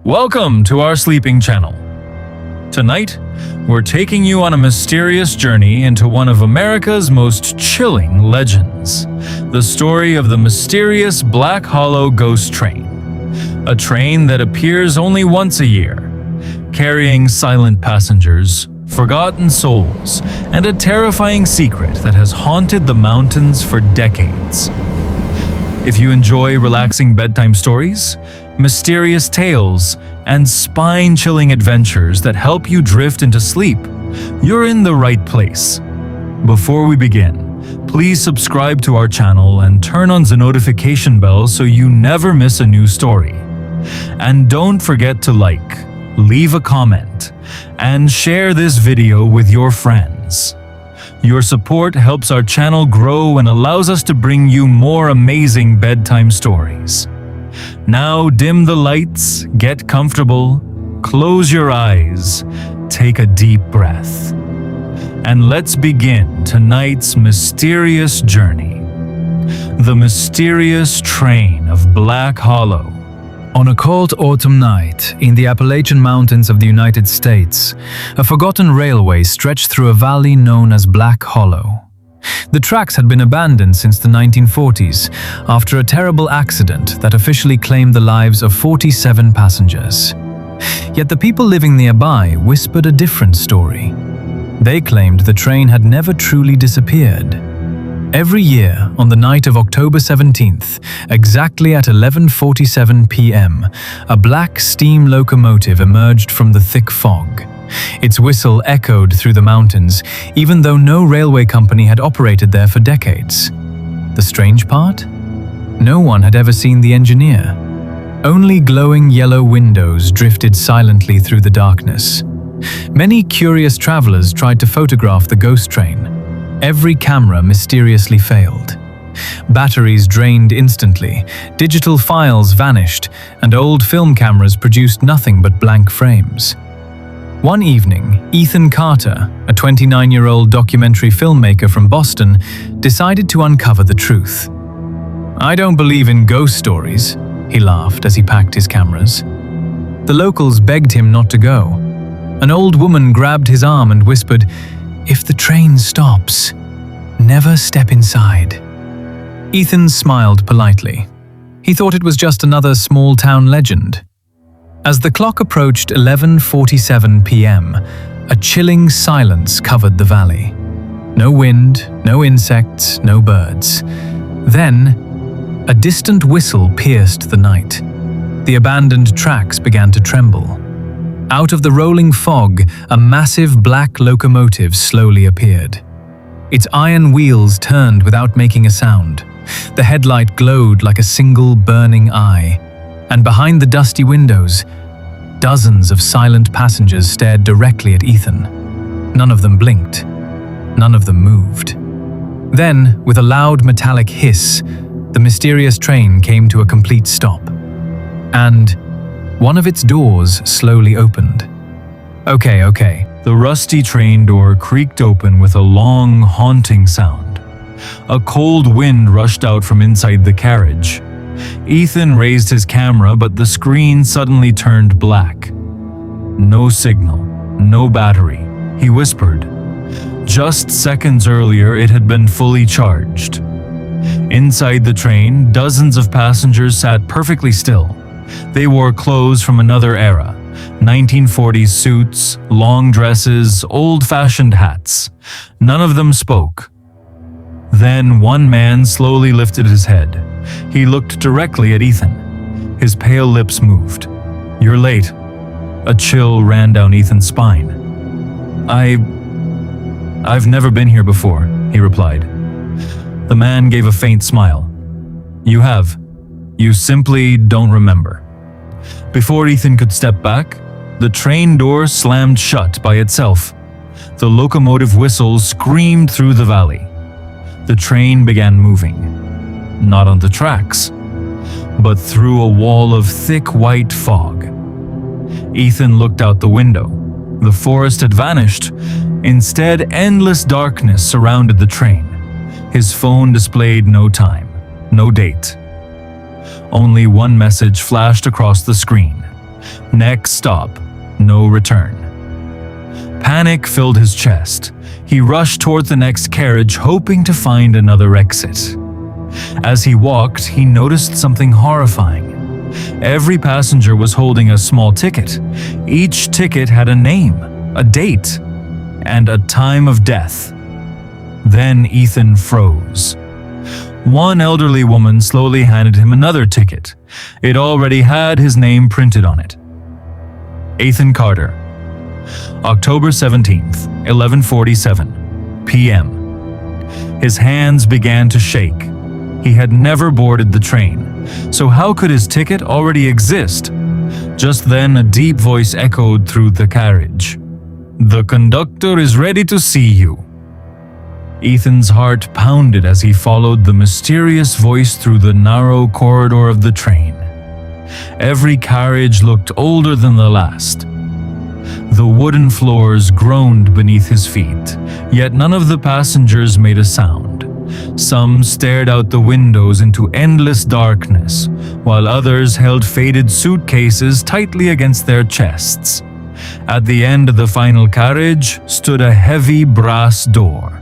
Welcome to our sleeping channel. Tonight, we're taking you on a mysterious journey into one of America's most chilling legends, the story of the mysterious Black Hollow ghost train, a train that appears only once a year, carrying silent passengers, forgotten souls, and a terrifying secret that has haunted the mountains for decades. If you enjoy relaxing bedtime stories, mysterious tales, and spine-chilling adventures that help you drift into sleep, you're in the right place. Before we begin, please subscribe to our channel and turn on the notification bell so you never miss a new story. And don't forget to like, leave a comment, and share this video with your friends. Your support helps our channel grow and allows us to bring you more amazing bedtime stories. Now dim the lights, get comfortable, close your eyes, take a deep breath, and let's begin tonight's mysterious journey. The mysterious train of Black Hollow. On a cold autumn night in the Appalachian Mountains of the United States, a forgotten railway stretched through a valley known as Black Hollow. The tracks had been abandoned since the 1940s after a terrible accident that officially claimed the lives of 47 passengers. Yet the people living nearby whispered a different story. They claimed the train had never truly disappeared. Every year, on the night of October 17th, exactly at 11:47 p.m., a black steam locomotive emerged from the thick fog. Its whistle echoed through the mountains, even though no railway company had operated there for decades. The strange part? No one had ever seen the engineer. Only glowing yellow windows drifted silently through the darkness. Many curious travelers tried to photograph the ghost train. Every camera mysteriously failed. Batteries drained instantly, digital files vanished, and old film cameras produced nothing but blank frames. One evening, Ethan Carter, a 29-year-old documentary filmmaker from Boston, decided to uncover the truth. "I don't believe in ghost stories," he laughed as he packed his cameras. The locals begged him not to go. An old woman grabbed his arm and whispered, "If the train stops, never step inside." Ethan smiled politely. He thought it was just another small-town legend. As the clock approached 11:47 p.m., a chilling silence covered the valley. No wind, no insects, no birds. Then, a distant whistle pierced the night. The abandoned tracks began to tremble. Out of the rolling fog, a massive black locomotive slowly appeared. Its iron wheels turned without making a sound. The headlight glowed like a single burning eye. And behind the dusty windows, dozens of silent passengers stared directly at Ethan. None of them blinked. None of them moved. Then, with a loud metallic hiss, the mysterious train came to a complete stop. And one of its doors slowly opened. Okay. The rusty train door creaked open with a long, haunting sound. A cold wind rushed out from inside the carriage. Ethan raised his camera, but the screen suddenly turned black. "No signal, no battery," he whispered. Just seconds earlier, it had been fully charged. Inside the train, dozens of passengers sat perfectly still. They wore clothes from another era, 1940s suits, long dresses, old-fashioned hats. None of them spoke. Then one man slowly lifted his head. He looked directly at Ethan. His pale lips moved. "You're late." A chill ran down Ethan's spine. I've never been here before," he replied. The man gave a faint smile. "You have. You simply don't remember." Before Ethan could step back, the train door slammed shut by itself. The locomotive whistle screamed through the valley. The train began moving. Not on the tracks, but through a wall of thick white fog. Ethan looked out the window. The forest had vanished. Instead, endless darkness surrounded the train. His phone displayed no time, no date. Only one message flashed across the screen. Next stop, no return. Panic filled his chest. He rushed toward the next carriage, hoping to find another exit. As he walked, he noticed something horrifying. Every passenger was holding a small ticket. Each ticket had a name, a date, and a time of death. Then Ethan froze. One elderly woman slowly handed him another ticket. It already had his name printed on it. Ethan Carter. October 17th, 11:47 p.m. His hands began to shake. He had never boarded the train, so how could his ticket already exist? Just then, a deep voice echoed through the carriage. "The conductor is ready to see you." Ethan's heart pounded as he followed the mysterious voice through the narrow corridor of the train. Every carriage looked older than the last. The wooden floors groaned beneath his feet, yet none of the passengers made a sound. Some stared out the windows into endless darkness, while others held faded suitcases tightly against their chests. At the end of the final carriage stood a heavy brass door.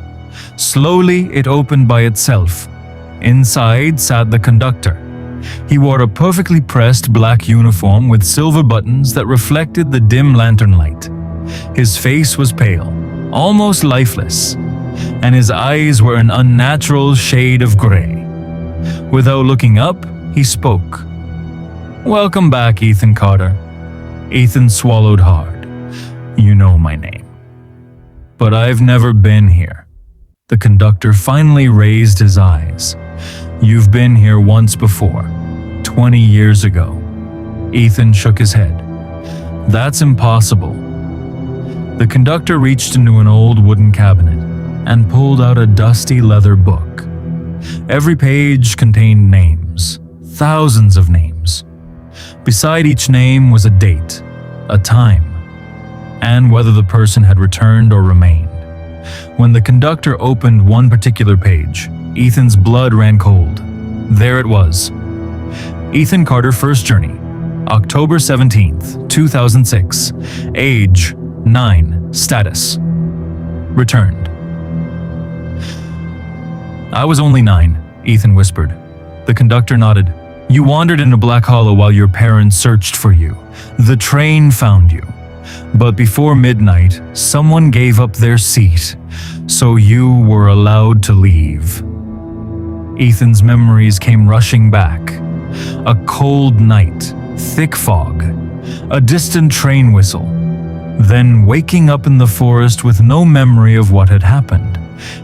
Slowly, it opened by itself. Inside sat the conductor. He wore a perfectly pressed black uniform with silver buttons that reflected the dim lantern light. His face was pale, almost lifeless, and his eyes were an unnatural shade of gray. Without looking up, he spoke. "Welcome back, Ethan Carter." Ethan swallowed hard. "You know my name. But I've never been here." The conductor finally raised his eyes. "You've been here once before, 20 years ago." Ethan shook his head. "That's impossible." The conductor reached into an old wooden cabinet and pulled out a dusty leather book. Every page contained names, thousands of names. Beside each name was a date, a time, and whether the person had returned or remained. When the conductor opened one particular page, Ethan's blood ran cold. There it was. Ethan Carter First Journey, October 17th, 2006. Age 9. Status returned. "I was only 9, Ethan whispered. The conductor nodded. "You wandered into Black Hollow while your parents searched for you. The train found you. But before midnight, someone gave up their seat, so you were allowed to leave." Ethan's memories came rushing back. A cold night, thick fog, a distant train whistle, then waking up in the forest with no memory of what had happened.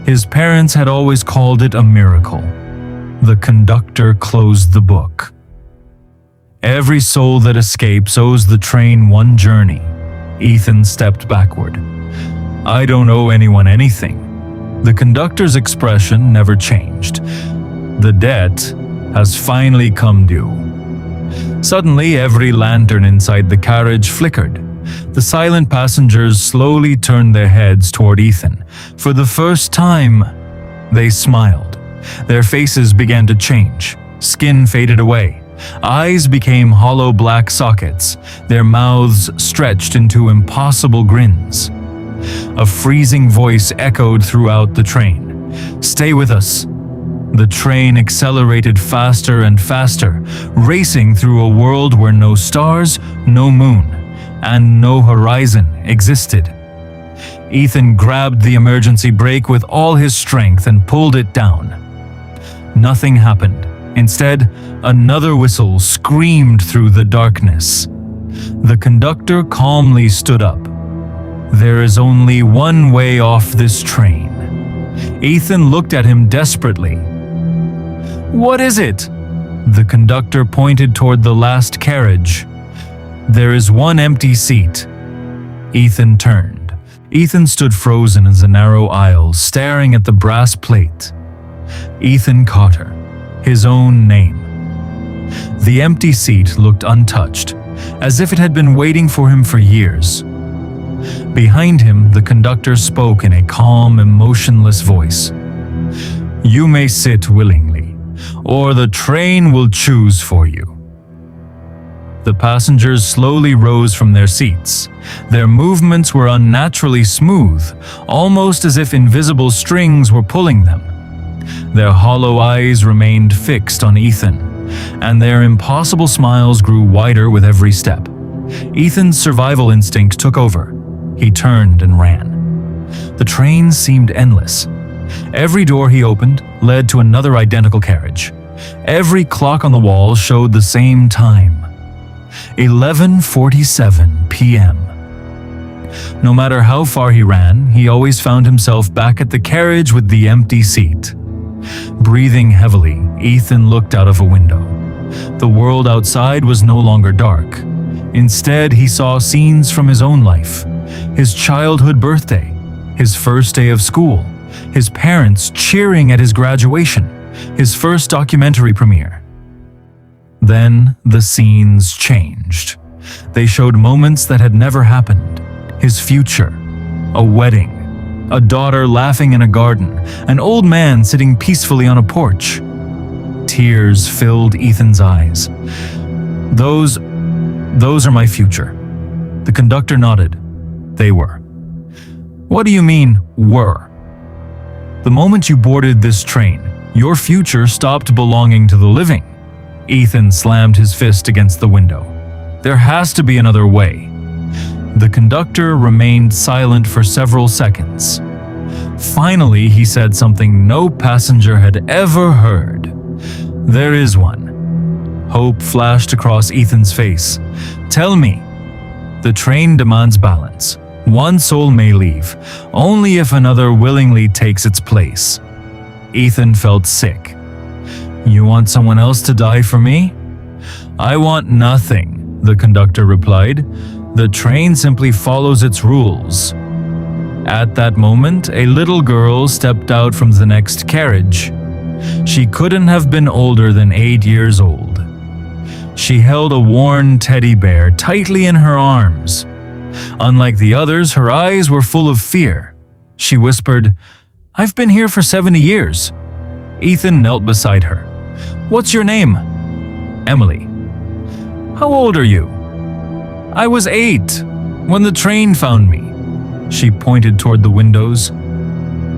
His parents had always called it a miracle. The conductor closed the book. "Every soul that escapes owes the train one journey." Ethan stepped backward. "I don't owe anyone anything." The conductor's expression never changed. "The debt has finally come due." Suddenly, every lantern inside the carriage flickered. The silent passengers slowly turned their heads toward Ethan. For the first time, they smiled. Their faces began to change. Skin faded away. Eyes became hollow black sockets. Their mouths stretched into impossible grins. A freezing voice echoed throughout the train. "Stay with us." The train accelerated faster and faster, racing through a world where no stars, no moon, and no horizon existed. Ethan grabbed the emergency brake with all his strength and pulled it down. Nothing happened. Instead, another whistle screamed through the darkness. The conductor calmly stood up. "There is only one way off this train." Ethan looked at him desperately. "What is it?" The conductor pointed toward the last carriage. "There is one empty seat." Ethan turned. Ethan stood frozen in the narrow aisle, staring at the brass plate. Ethan Carter, his own name. The empty seat looked untouched, as if it had been waiting for him for years. Behind him, the conductor spoke in a calm, emotionless voice. "You may sit willingly, or the train will choose for you." The passengers slowly rose from their seats. Their movements were unnaturally smooth, almost as if invisible strings were pulling them. Their hollow eyes remained fixed on Ethan, and their impossible smiles grew wider with every step. Ethan's survival instinct took over. He turned and ran. The train seemed endless. Every door he opened led to another identical carriage. Every clock on the wall showed the same time. 11:47 p.m. No matter how far he ran, he always found himself back at the carriage with the empty seat. Breathing heavily, Ethan looked out of a window. The world outside was no longer dark. Instead, he saw scenes from his own life. His childhood birthday, his first day of school, his parents cheering at his graduation, his first documentary premiere. Then the scenes changed. They showed moments that had never happened. His future, a wedding, a daughter laughing in a garden, an old man sitting peacefully on a porch. Tears filled Ethan's eyes. Those are my future. The conductor nodded. They were. What do you mean, were? The moment you boarded this train, your future stopped belonging to the living. Ethan slammed his fist against the window. There has to be another way. The conductor remained silent for several seconds. Finally, he said something no passenger had ever heard. There is one. Hope flashed across Ethan's face. Tell me. The train demands balance. One soul may leave, only if another willingly takes its place. Ethan felt sick. You want someone else to die for me? I want nothing, the conductor replied. The train simply follows its rules. At that moment, a little girl stepped out from the next carriage. She couldn't have been older than 8 years old. She held a worn teddy bear tightly in her arms. Unlike the others, her eyes were full of fear. She whispered, "I've been here for 70 years." Ethan knelt beside her. What's your name? Emily. How old are you? I was 8 when the train found me. She pointed toward the windows.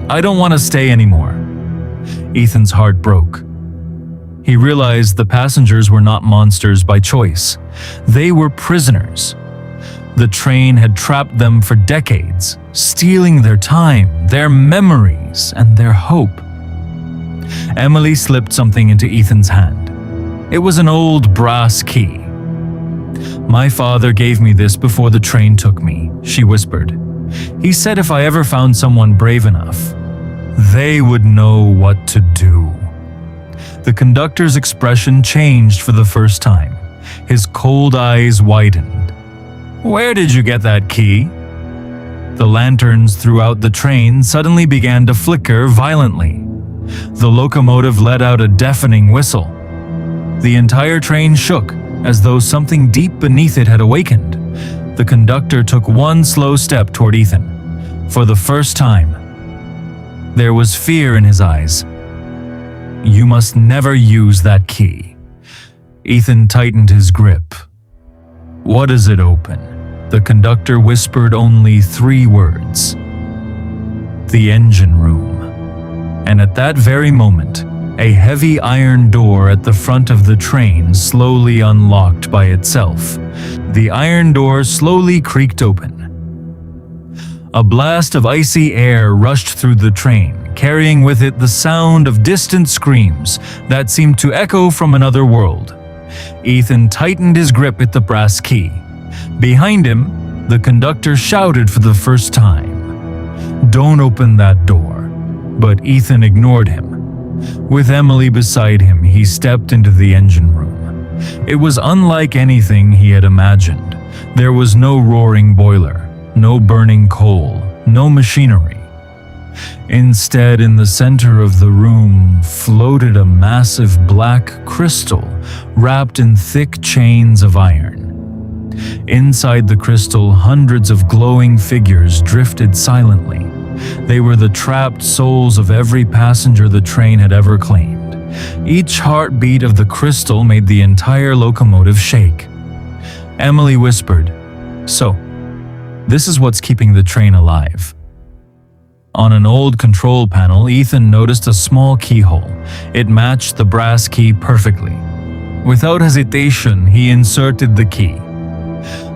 I don't want to stay anymore. Ethan's heart broke. He realized the passengers were not monsters by choice. They were prisoners. The train had trapped them for decades, stealing their time, their memories, and their hope. Emily slipped something into Ethan's hand. It was an old brass key. My father gave me this before the train took me, she whispered. He said if I ever found someone brave enough, they would know what to do. The conductor's expression changed for the first time. His cold eyes widened. Where did you get that key? The lanterns throughout the train suddenly began to flicker violently. The locomotive let out a deafening whistle. The entire train shook, as though something deep beneath it had awakened. The conductor took one slow step toward Ethan. For the first time, there was fear in his eyes. You must never use that key. Ethan tightened his grip. What does it open? The conductor whispered only 3 words. The engine room. And at that very moment, a heavy iron door at the front of the train slowly unlocked by itself. The iron door slowly creaked open. A blast of icy air rushed through the train, carrying with it the sound of distant screams that seemed to echo from another world. Ethan tightened his grip at the brass key. Behind him, the conductor shouted for the first time, "Don't open that door." But Ethan ignored him. With Emily beside him, he stepped into the engine room. It was unlike anything he had imagined. There was no roaring boiler, no burning coal, no machinery. Instead, in the center of the room floated a massive black crystal wrapped in thick chains of iron. Inside the crystal, hundreds of glowing figures drifted silently. They were the trapped souls of every passenger the train had ever claimed. Each heartbeat of the crystal made the entire locomotive shake. Emily whispered, "So, this is what's keeping the train alive." On an old control panel, Ethan noticed a small keyhole. It matched the brass key perfectly. Without hesitation, he inserted the key.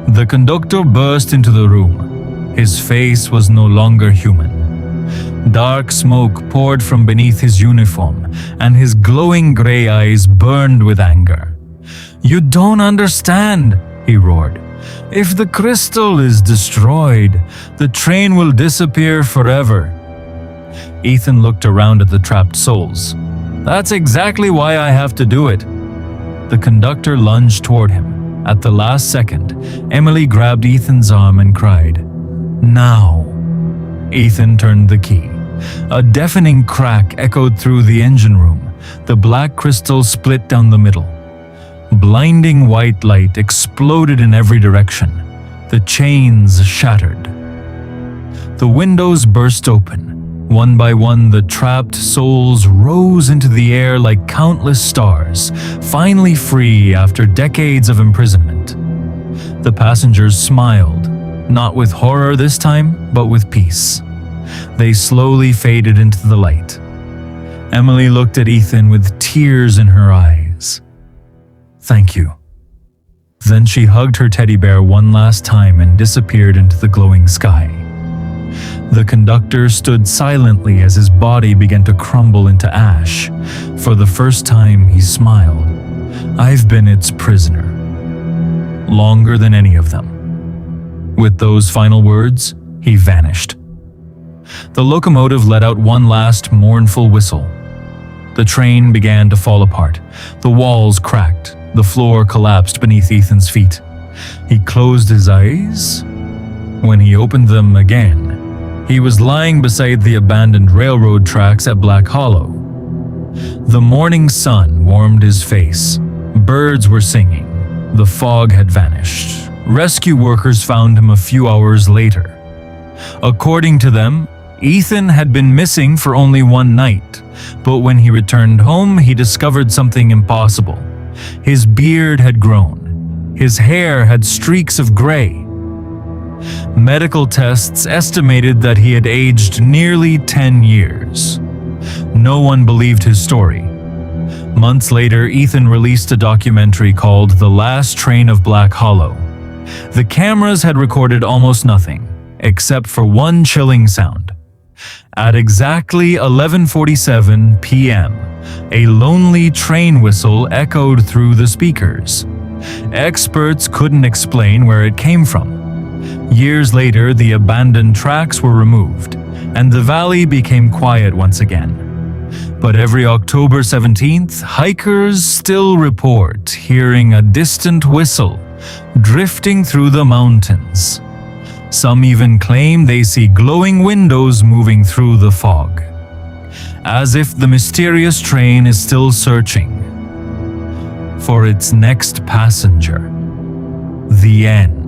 The conductor burst into the room. His face was no longer human. Dark smoke poured from beneath his uniform, and his glowing gray eyes burned with anger. "You don't understand," he roared. "If the crystal is destroyed, the train will disappear forever." Ethan looked around at the trapped souls. "That's exactly why I have to do it." The conductor lunged toward him. At the last second, Emily grabbed Ethan's arm and cried, "Now." Ethan turned the key. A deafening crack echoed through the engine room. The black crystal split down the middle. Blinding white light exploded in every direction. The chains shattered. The windows burst open. One by one, the trapped souls rose into the air like countless stars, finally free after decades of imprisonment. The passengers smiled, not with horror this time, but with peace. They slowly faded into the light. Emily looked at Ethan with tears in her eyes. "Thank you." Then she hugged her teddy bear one last time and disappeared into the glowing sky. The conductor stood silently as his body began to crumble into ash. For the first time, he smiled. "I've been its prisoner. Longer than any of them." With those final words, he vanished. The locomotive let out one last mournful whistle. The train began to fall apart. The walls cracked. The floor collapsed beneath Ethan's feet. He closed his eyes. When he opened them again, he was lying beside the abandoned railroad tracks at Black Hollow. The morning sun warmed his face. Birds were singing. The fog had vanished. Rescue workers found him a few hours later. According to them, Ethan had been missing for only one night, but when he returned home, he discovered something impossible. His beard had grown. His hair had streaks of gray. Medical tests estimated that he had aged nearly 10 years. No one believed his story. Months later, Ethan released a documentary called The Last Train of Black Hollow. The cameras had recorded almost nothing, except for one chilling sound. At exactly 11:47 p.m., a lonely train whistle echoed through the speakers. Experts couldn't explain where it came from. Years later, the abandoned tracks were removed, and the valley became quiet once again. But every October 17th, hikers still report hearing a distant whistle drifting through the mountains. Some even claim they see glowing windows moving through the fog, as if the mysterious train is still searching for its next passenger. The end.